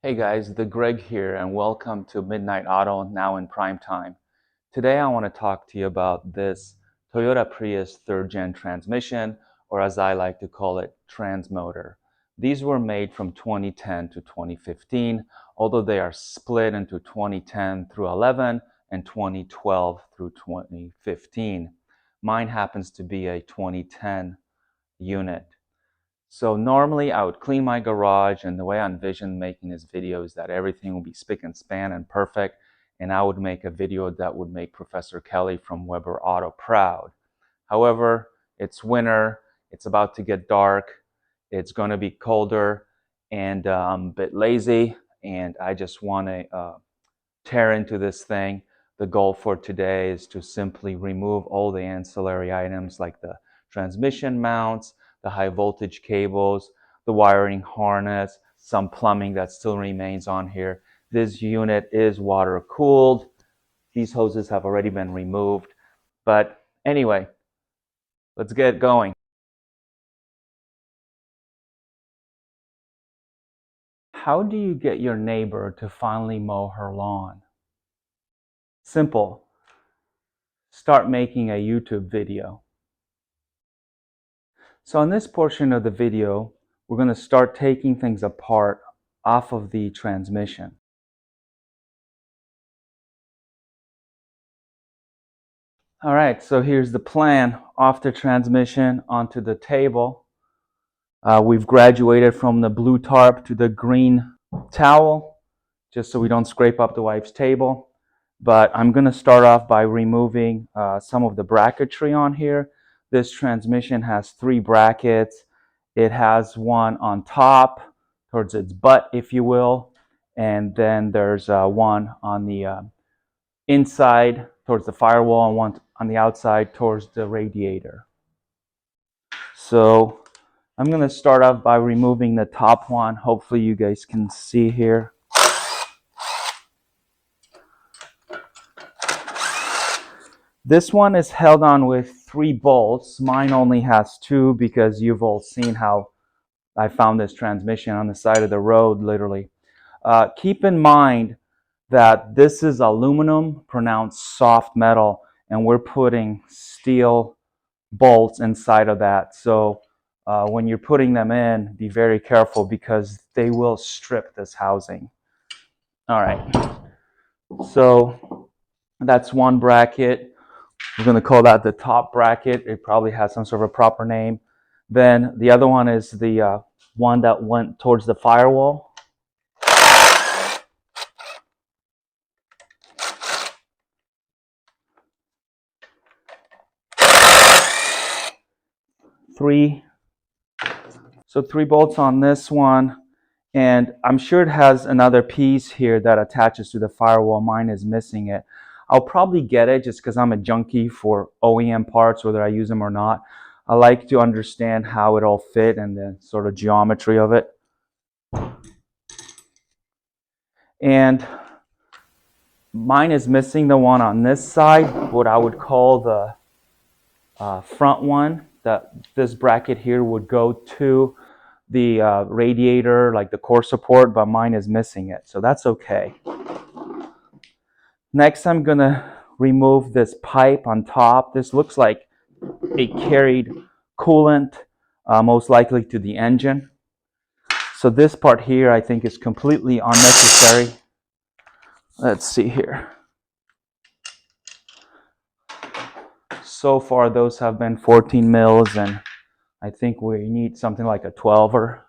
Hey guys, the Greg here, and welcome to Midnight Auto, now in prime time. Today I want to talk to you about this Toyota Prius 3rd gen transmission, or as I like to call it, transmotor. These were made from 2010 to 2015, although they are split into 2010 through 11 and 2012 through 2015. Mine happens to be a 2010 unit. So normally I would clean my garage, and the way I envisioned making this video is that everything will be spick and span and perfect, and I would make a video that would make Professor Kelly from Weber Auto proud. However, it's winter, it's about to get dark, it's going to be colder, and I'm a bit lazy, and I just want to tear into this thing. The goal for today is to simply remove all the ancillary items like the transmission mounts, the high voltage cables, the wiring harness, some plumbing that still remains on here. This unit is water cooled. These hoses have already been removed. But anyway, let's get going. How do you get your neighbor to finally mow her lawn? Simple. Start making a YouTube video. So in this portion of the video, we're going to start taking things apart off of the transmission. All right, so here's the plan. Off the transmission onto the table. We've graduated from the blue tarp to the green towel, just so we don't scrape up the wife's table. But I'm going to start off by removing some of the bracketry on here. This transmission has 3 brackets. It has one on top towards its butt, if you will, and then there's one on the inside towards the firewall and one on the outside towards the radiator. So I'm going to start off by removing the top one. Hopefully you guys can see here. This one is held on with 3 bolts. Mine only has 2 because you've all seen how I found this transmission on the side of the road, literally. Keep in mind that this is aluminum, pronounced soft metal, and we're putting steel bolts inside of that. So when you're putting them in, be very careful because they will strip this housing. All right, so that's one bracket. We're going to call that the top bracket. It probably has some sort of a proper name. Then the other one is the one that went towards the firewall. So 3 bolts on this one. And I'm sure it has another piece here that attaches to the firewall. Mine is missing it. I'll probably get it just because I'm a junkie for OEM parts, whether I use them or not. I like to understand how it all fit and the sort of geometry of it. And mine is missing the one on this side, what I would call the front one. That this bracket here would go to the radiator, like the core support, but mine is missing it, so that's okay. Next, I'm gonna remove this pipe on top. This looks like it carried coolant, most likely to the engine. So this part here I think is completely unnecessary. Let's see here. So far those have been 14 mils, and I think we need something like a 12er.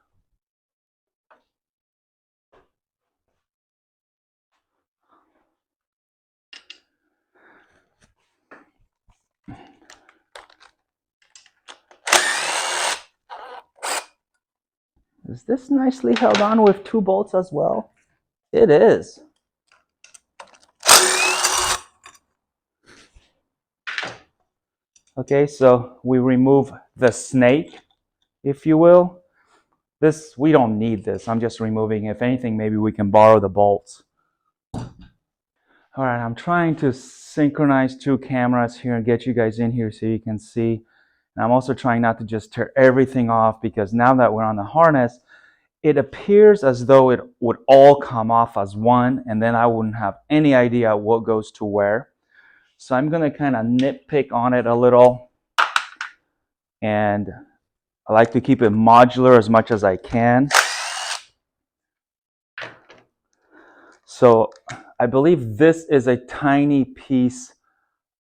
Is this nicely held on with 2 bolts as well? It is. Okay, so we remove the snake, if you will. This, we don't need this. I'm just removing. If anything, maybe we can borrow the bolts. All right, I'm trying to synchronize 2 cameras here and get you guys in here so you can see. And I'm also trying not to just tear everything off, because now that we're on the harness, it appears as though it would all come off as one, and then I wouldn't have any idea what goes to where. So I'm going to kind of nitpick on it a little, and I like to keep it modular as much as I can. So I believe this is a tiny piece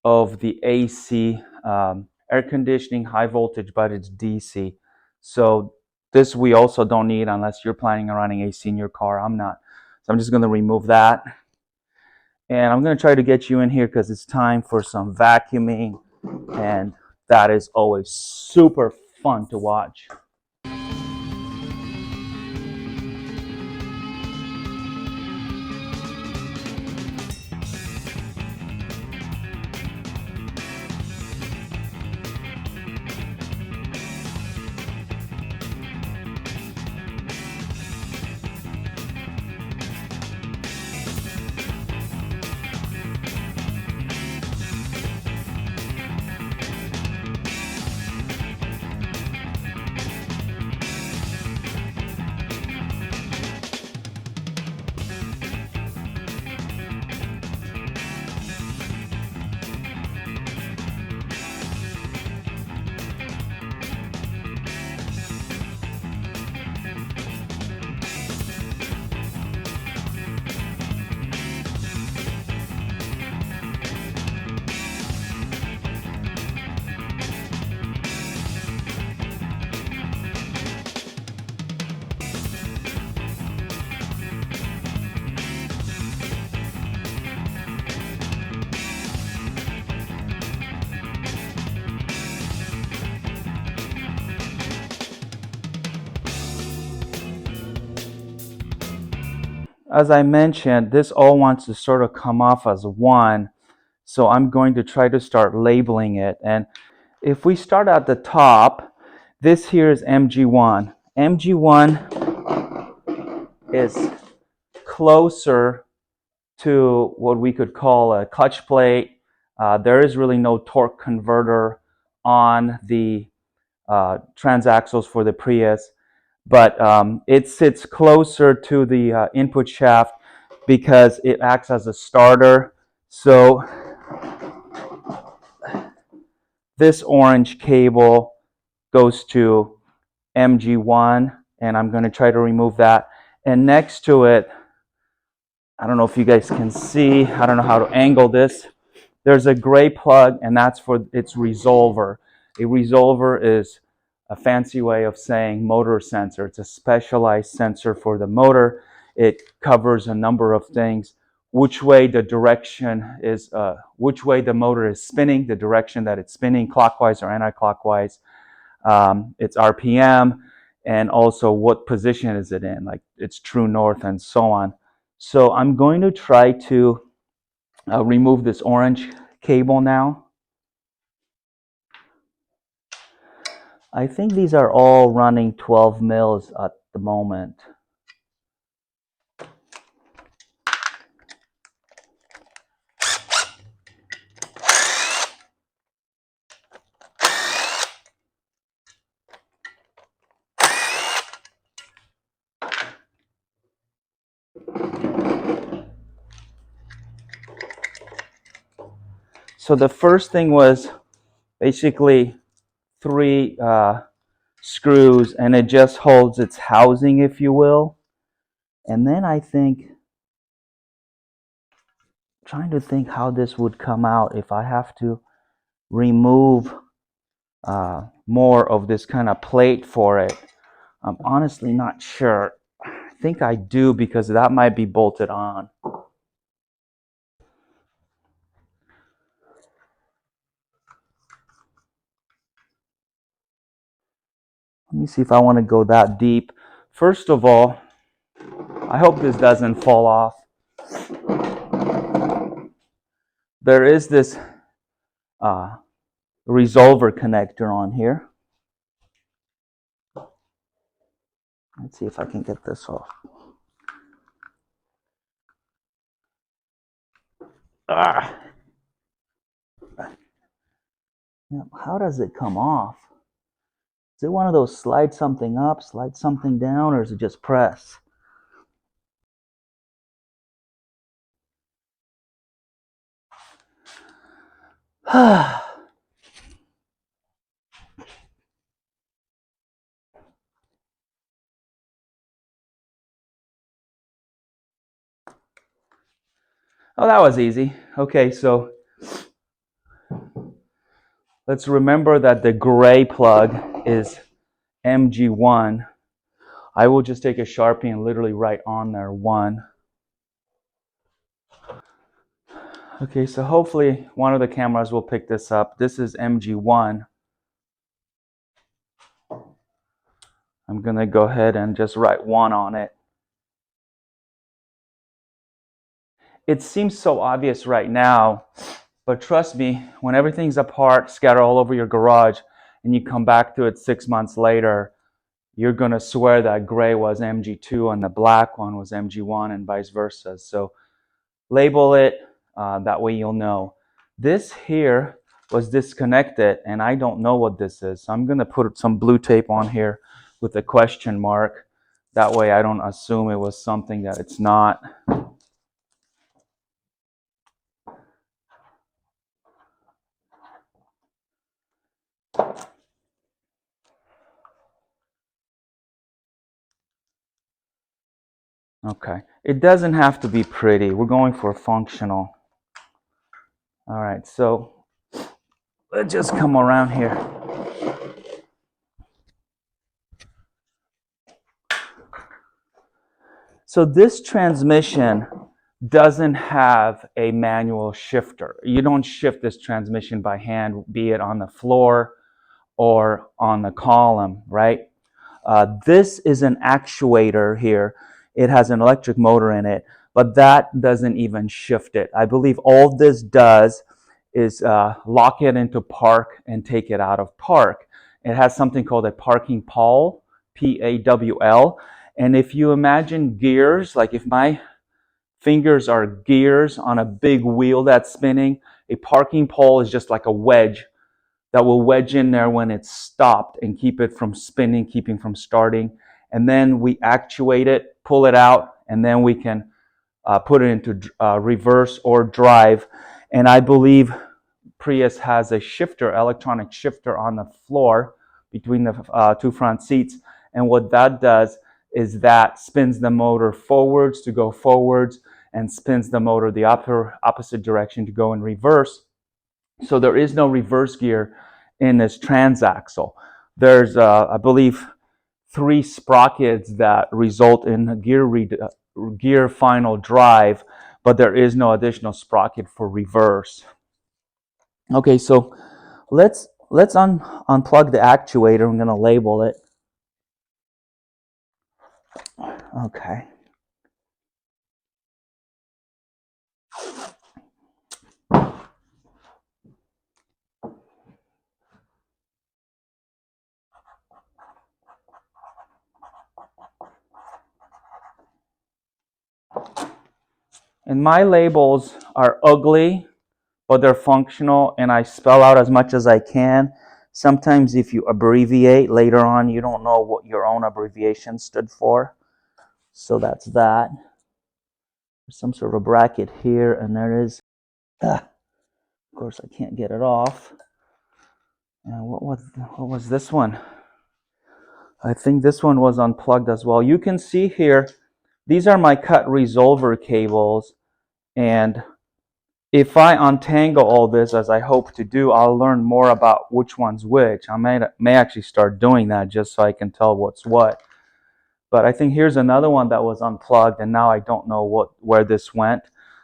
of the AC air conditioning, high voltage, but it's DC. So this we also don't need unless you're planning on running AC in your car. I'm not. So I'm just going to remove that. And I'm going to try to get you in here because it's time for some vacuuming. And that is always super fun to watch. As I mentioned, this all wants to sort of come off as one. So I'm going to try to start labeling it. And if we start at the top, this here is MG1. MG1 is closer to what we could call a clutch plate. There is really no torque converter on the transaxles for the Prius, but it sits closer to the input shaft because it acts as a starter. So this orange cable goes to MG1, and I'm going to try to remove that. And next to it, I don't know if you guys can see, I don't know how to angle this. There's a gray plug, and that's for its resolver. A resolver is a fancy way of saying motor sensor. It's a specialized sensor for the motor. It covers a number of things. Which way the direction is, which way the motor is spinning, the direction that it's spinning, clockwise or anti-clockwise. Its RPM, and also what position is it in, like its true north and so on. So I'm going to try to remove this orange cable now. I think these are all running 12 mils at the moment. So the first thing was basically 3 screws, and it just holds its housing, if you will. And then I think, trying to think how this would come out if I have to remove more of this kind of plate for it. I'm honestly not sure. I think I do, because that might be bolted on. Let me see if I want to go that deep. First of all, I hope this doesn't fall off. There is this resolver connector on here. Let's see if I can get this off. How does it come off? Is it one of those slide something up, slide something down, or is it just press? Oh, that was easy. Okay, so let's remember that the gray plug is MG1. I will just take a Sharpie and literally write on there 1. Okay, so hopefully one of the cameras will pick this up. This is MG1. I'm going to go ahead and just write 1 on it. It seems so obvious right now, but trust me, when everything's apart, scattered all over your garage, and you come back to it 6 months later, you're going to swear that gray was MG2 and the black one was MG1 and vice versa. So label it, that way you'll know. This here was disconnected, and I don't know what this is. So I'm going to put some blue tape on here with a question mark. That way I don't assume it was something that it's not. Okay, it doesn't have to be pretty. We're going for functional. All right, so let's just come around here. So this transmission doesn't have a manual shifter. You don't shift this transmission by hand, be it on the floor or on the column, right? This is an actuator here. It has an electric motor in it, but that doesn't even shift it. I believe all this does is lock it into park and take it out of park. It has something called a parking pawl, P-A-W-L. And if you imagine gears, like if my fingers are gears on a big wheel that's spinning, a parking pole is just like a wedge that will wedge in there when it's stopped and keep it from spinning, keeping from starting. And then we actuate it, pull it out, and then we can put it into reverse or drive. And I believe Prius has a shifter, electronic shifter on the floor between the 2 front seats. And what that does is that spins the motor forwards to go forwards and spins the motor the opposite direction to go in reverse. So there is no reverse gear in this transaxle. There's, I believe, 3 sprockets that result in a gear final drive, but there is no additional sprocket for reverse. Okay, so let's unplug the actuator. I'm going to label it. Okay. And my labels are ugly, but they're functional, and I spell out as much as I can. Sometimes if you abbreviate later on, you don't know what your own abbreviation stood for. So that's that. There's some sort of bracket here, and there is. Of course, I can't get it off. And what was this one? I think this one was unplugged as well. You can see here, these are my cut resolver cables, and if I untangle all this, as I hope to do, I'll learn more about which one's which. I may actually start doing that just so I can tell what's what. But I think here's another one that was unplugged, and now I don't know where this went.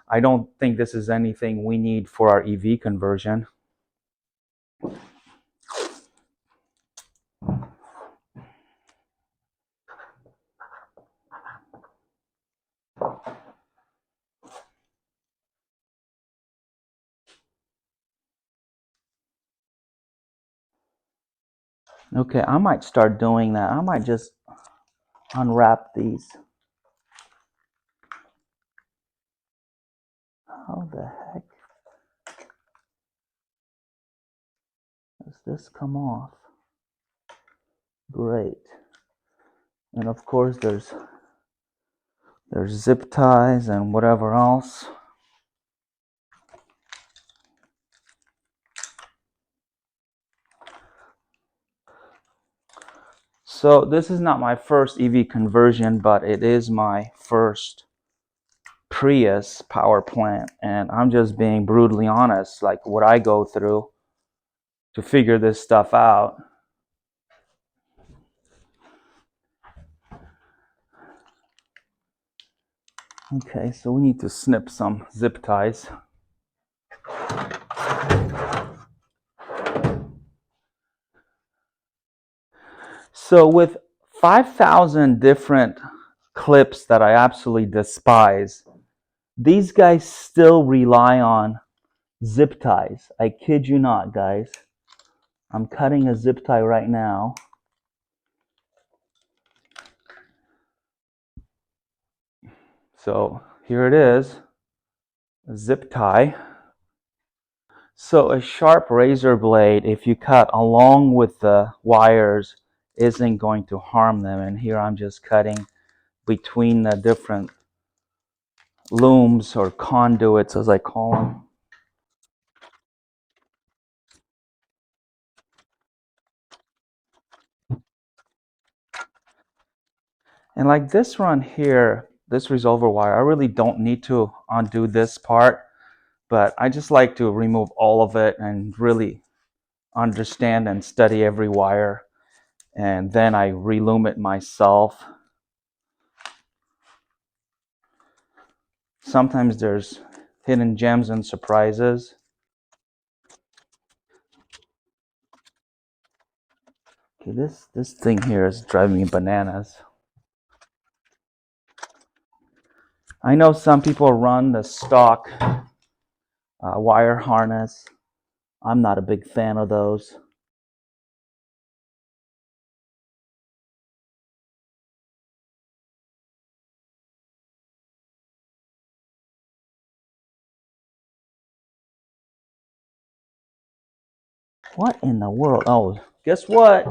I don't think this is anything we need for our EV conversion. Okay, I might start doing that. I might just unwrap these. How the heck does this come off? Great. And of course there's zip ties and whatever else. So this is not my first EV conversion, but it is my first Prius power plant, and I'm just being brutally honest, like what I go through to figure this stuff out. Okay, so we need to snip some zip ties. So with 5,000 different clips that I absolutely despise, these guys still rely on zip ties. I kid you not, guys. I'm cutting a zip tie right now. So here it is, a zip tie. So a sharp razor blade, if you cut along with the wires, isn't going to harm them. And here I'm just cutting between the different looms or conduits, as I call them. And like this run here, this resolver wire, I really don't need to undo this part, but I just like to remove all of it and really understand and study every wire. And then I relume it myself. Sometimes there's hidden gems and surprises. Okay, this thing here is driving me bananas. I know some people run the stock wire harness. I'm not a big fan of those. What in the world? Oh, guess what?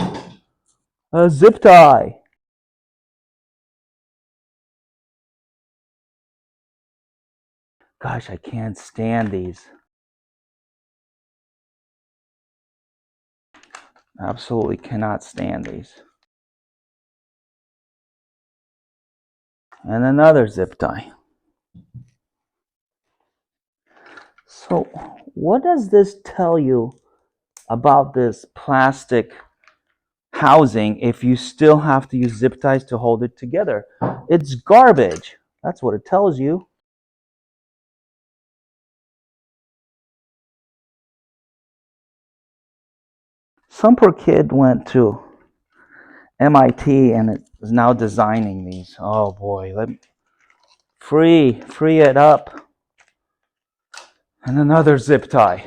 A zip tie. Gosh, I can't stand these. Absolutely cannot stand these. And another zip tie. So, what does this tell you about this plastic housing if you still have to use zip ties to hold it together? It's garbage. That's what it tells you. Some poor kid went to MIT and is now designing these. Oh boy, free it up. And another zip tie.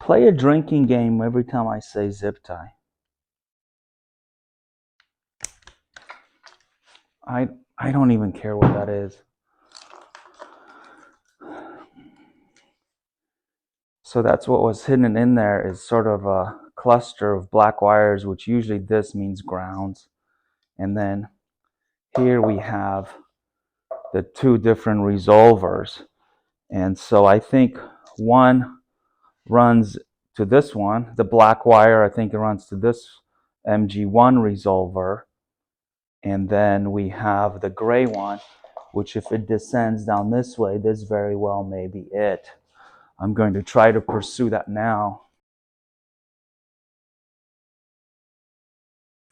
Play a drinking game every time I say zip tie. I don't even care what that is. So that's what was hidden in there, is sort of a cluster of black wires, which usually this means grounds. And then here we have the two different resolvers. And so I think one runs to this one, the black wire, I think it runs to this MG1 resolver. And then we have the gray one, which if it descends down this way, this very well may be it. I'm going to try to pursue that now.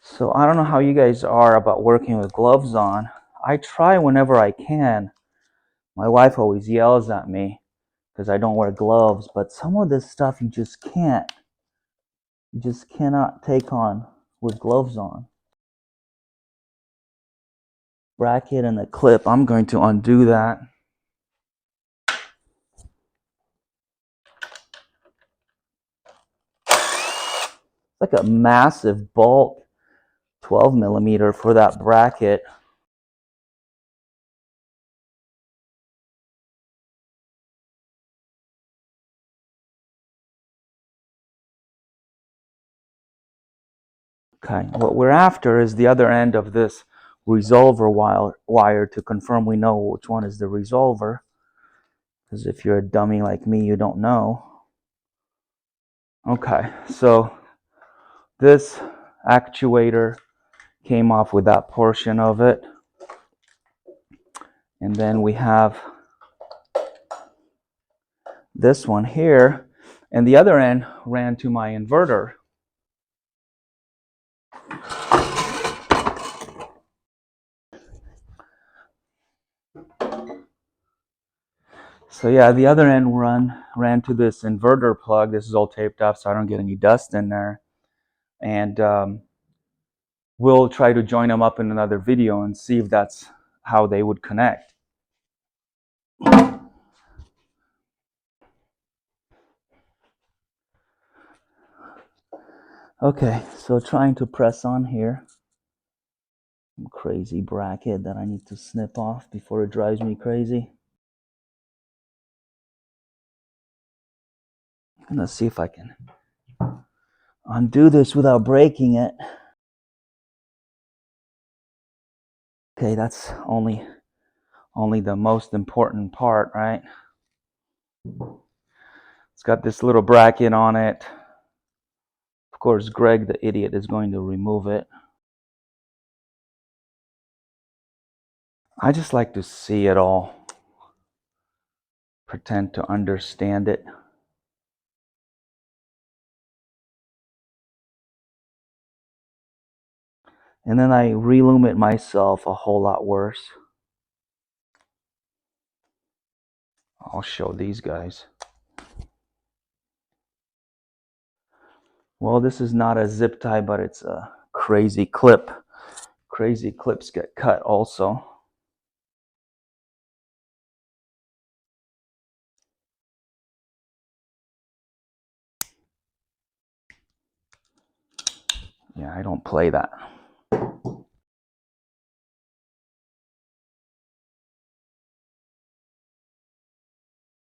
So I don't know how you guys are about working with gloves on. I try whenever I can. My wife always yells at me because I don't wear gloves, but some of this stuff you just can't. You just cannot take on with gloves on. Bracket and the clip, I'm going to undo that. It's like a massive bulk 12 millimeter for that bracket. Okay, what we're after is the other end of this resolver wire to confirm we know which one is the resolver. Because if you're a dummy like me, you don't know. Okay, so this actuator came off with that portion of it. And then we have this one here. And the other end ran to my inverter. So yeah, the other end ran to this inverter plug. This is all taped up so I don't get any dust in there. And we'll try to join them up in another video and see if that's how they would connect. Okay, so trying to press on here. Some crazy bracket that I need to snip off before it drives me crazy. I'm gonna see if I can undo this without breaking it. Okay, that's only the most important part, right? It's got this little bracket on it. Of course, Greg the idiot is going to remove it. I just like to see it all, pretend to understand it. And then I relume it myself a whole lot worse. I'll show these guys. Well, this is not a zip tie, but it's a crazy clip. Crazy clips get cut also. Yeah, I don't play that.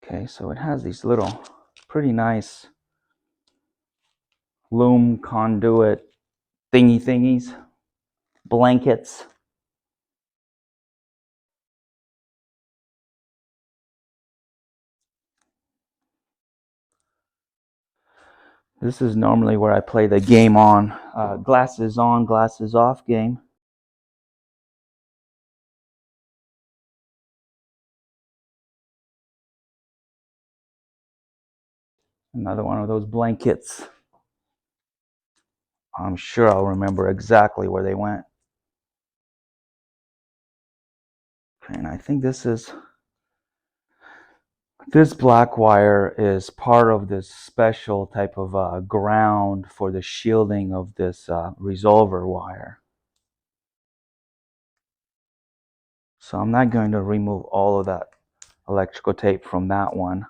Okay, so it has these little pretty nice loom conduit thingies, blankets. This is normally where I play the game on, glasses on, glasses off game. Another one of those blankets. I'm sure I'll remember exactly where they went. Okay, and I think this black wire is part of this special type of ground for the shielding of this resolver wire. So I'm not going to remove all of that electrical tape from that one.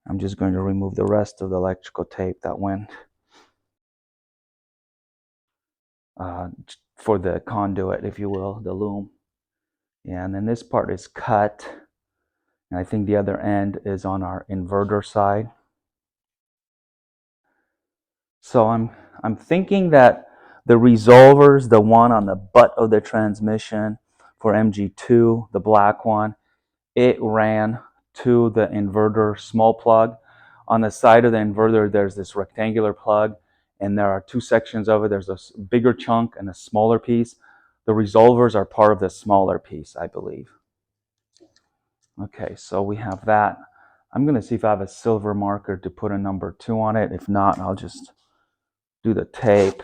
I'm just going to remove the rest of the electrical tape that went for the conduit, if you will, the loom. Yeah, and then this part is cut. And I think the other end is on our inverter side. So I'm thinking that the resolver's the one on the butt of the transmission for MG2, the black one. It ran to the inverter small plug. On the side of the inverter, there's this rectangular plug, and there are two sections of it. There's a bigger chunk and a smaller piece. The resolvers are part of the smaller piece, I believe. Okay, so we have that. I'm going to see if I have a silver marker to put a number 2 on it. If not, I'll just do the tape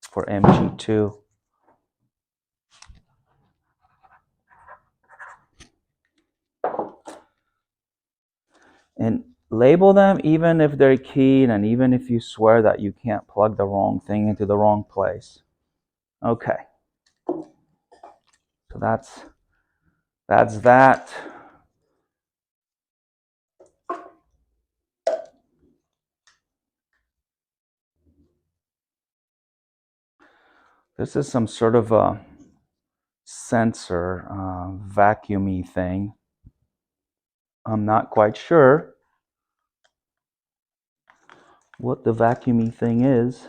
for MG2. And label them even if they're keyed and even if you swear that you can't plug the wrong thing into the wrong place. Okay. So that's that. This is some sort of a sensor, vacuumy thing. I'm not quite sure what the vacuumy thing is.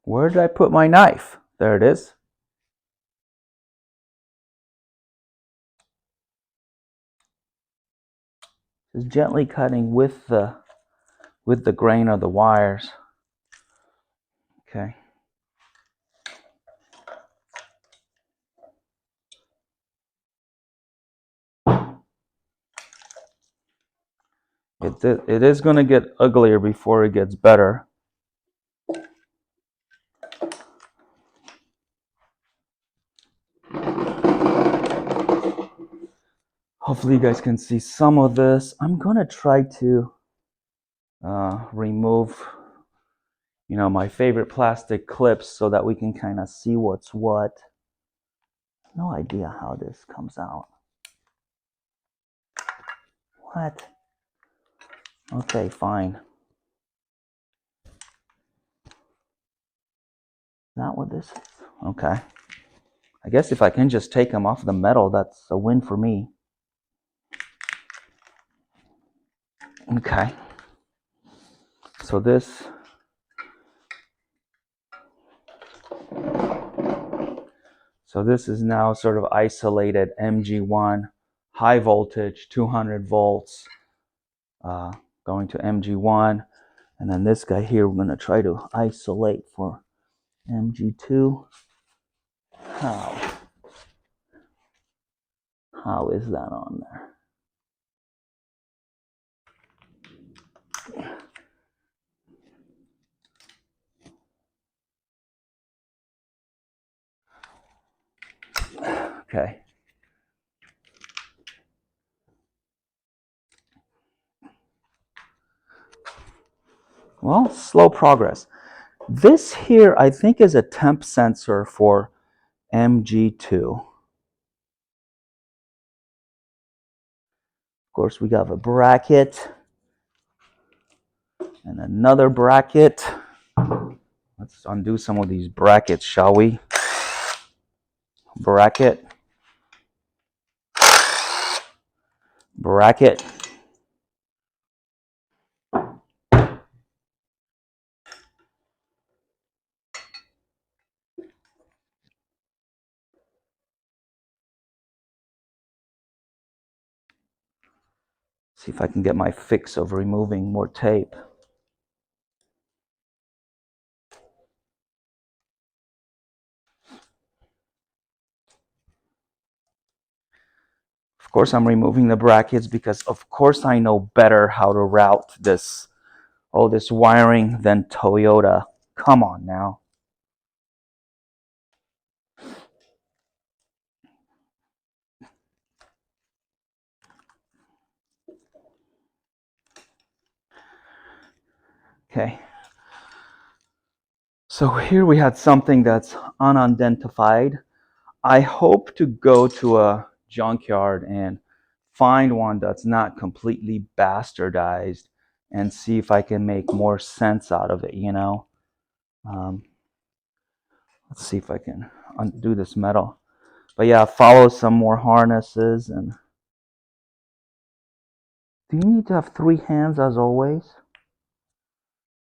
Where did I put my knife? There it is. Just gently cutting with the grain of the wires. Okay. It is going to get uglier before it gets better. Hopefully you guys can see some of this. I'm going to try to remove, my favorite plastic clips so that we can kind of see what's what. No idea how this comes out. What? Okay, fine. Not what this is. Okay. I guess if I can just take them off the metal, that's a win for me. Okay. So this is now sort of isolated MG1, high voltage, 200 volts, going to MG1. And then this guy here, we're going to try to isolate for MG2. How is that on there? Okay. Well, slow progress. This here, I think, is a temp sensor for MG2. Of course, we got a bracket and another bracket. Let's undo some of these brackets, shall we? Bracket. Bracket. See if I can get my fix of removing more tape. Of course, I'm removing the brackets because, of course, I know better how to route this wiring than Toyota. Come on now. Okay. So here we had something that's unidentified. I hope to go to a junkyard and find one that's not completely bastardized and see if I can make more sense out of it, Let's see if I can undo this metal. But yeah, follow some more harnesses. And do you need to have 3 hands as always?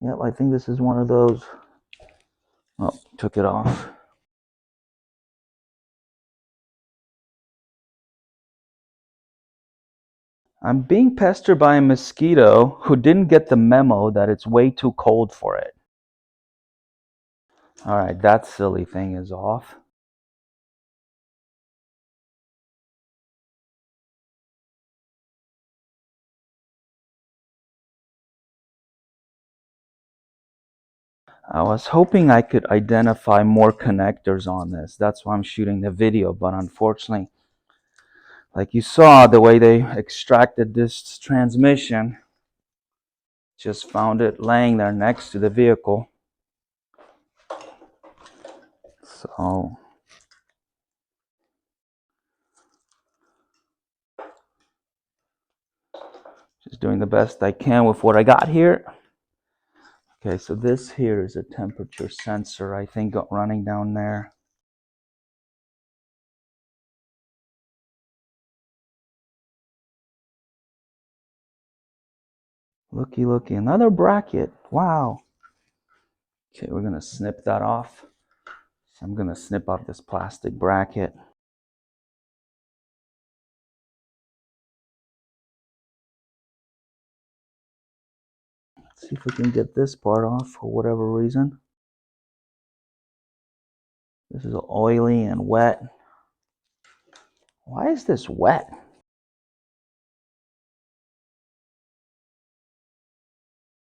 Yep, I think this is one of those. Oh, took it off. I'm being pestered by a mosquito who didn't get the memo that it's way too cold for it. All right, that silly thing is off. I was hoping I could identify more connectors on this. That's why I'm shooting the video, but unfortunately, like you saw, the way they extracted this transmission, just found it laying there next to the vehicle. So just doing the best I can with what I got here. Okay, so this here is a temperature sensor, I think, running down there. Looky, another bracket. Wow. Okay, we're gonna snip that off. So I'm gonna snip off this plastic bracket. Let's see if we can get this part off for whatever reason. This is oily and wet. Why is this wet?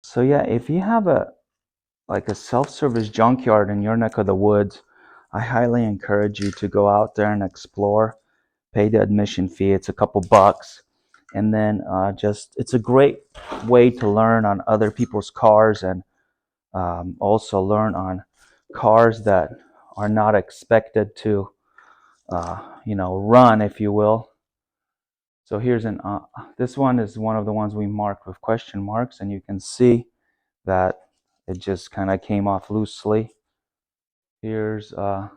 So yeah, if you have a self-service junkyard in your neck of the woods, I highly encourage you to go out there and explore. Pay the admission fee. It's a couple bucks, and then it's a great way to learn on other people's cars, and also learn on cars that are not expected to run, if you will. So here's this one is one of the ones we marked with question marks, and you can see that it just kind of came off loosely. Here's a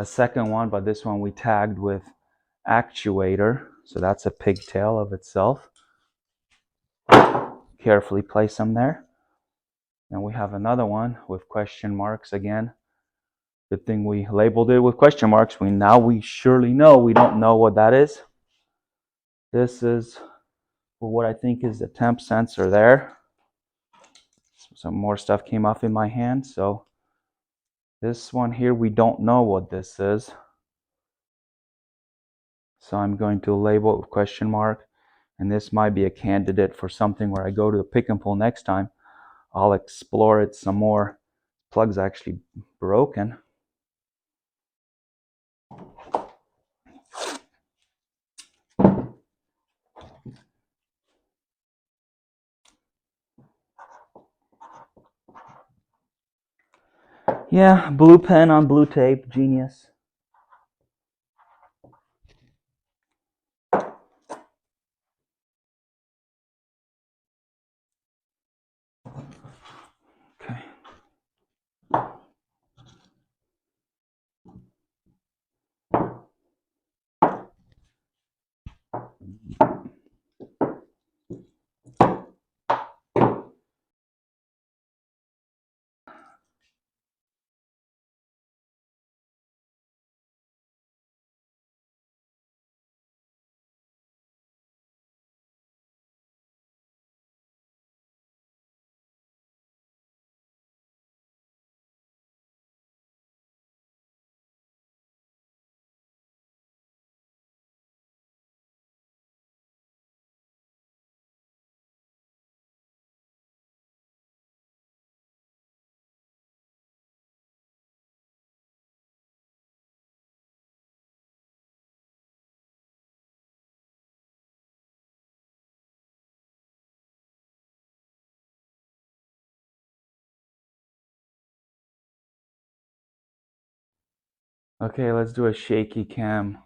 second one, but this one we tagged with actuator, so that's a pigtail of itself. Carefully place them there. And we have another one with question marks again. Good thing we labeled it with question marks. We surely know we don't know what that is. This is what I think is the temp sensor there. Some more stuff came off in my hand. So this one here, we don't know what this is. So I'm going to label it with question mark. And this might be a candidate for something where I go to the pick and pull next time. I'll explore it some more. Plug's actually broken. Yeah, blue pen on blue tape, genius. Okay. Okay, let's do a shaky cam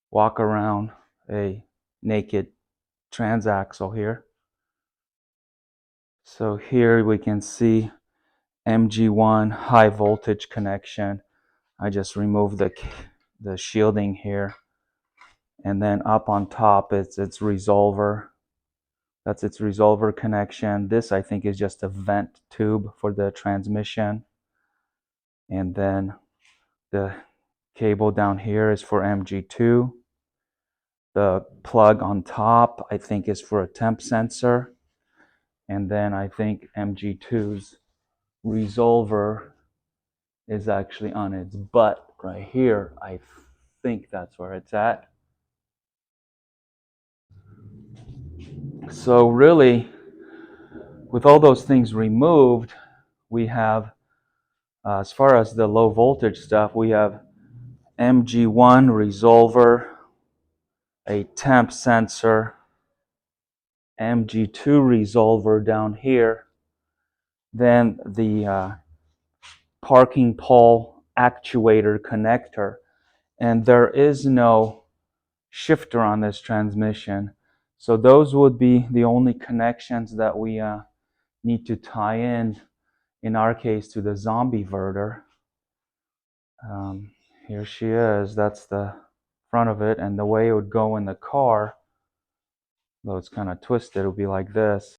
walk around a naked transaxle here. So here we can see MG1 high voltage connection. I just removed the shielding here. And then up on top it's its resolver. That's its resolver connection. This I think is just a vent tube for the transmission. And then the cable down here is for MG2. The plug on top I think is for a temp sensor. And then I think MG2's resolver is actually on its butt right here. I think that's where it's at. So really, with all those things removed, we have, as far as the low voltage stuff, we have MG1 resolver, a temp sensor, MG2 resolver down here, then the parking pole actuator connector. And there is no shifter on this transmission. So those would be the only connections that we need to tie in our case, to the zombie verter. Here she is. That's the front of it. And the way it would go in the car, though it's kind of twisted, it would be like this.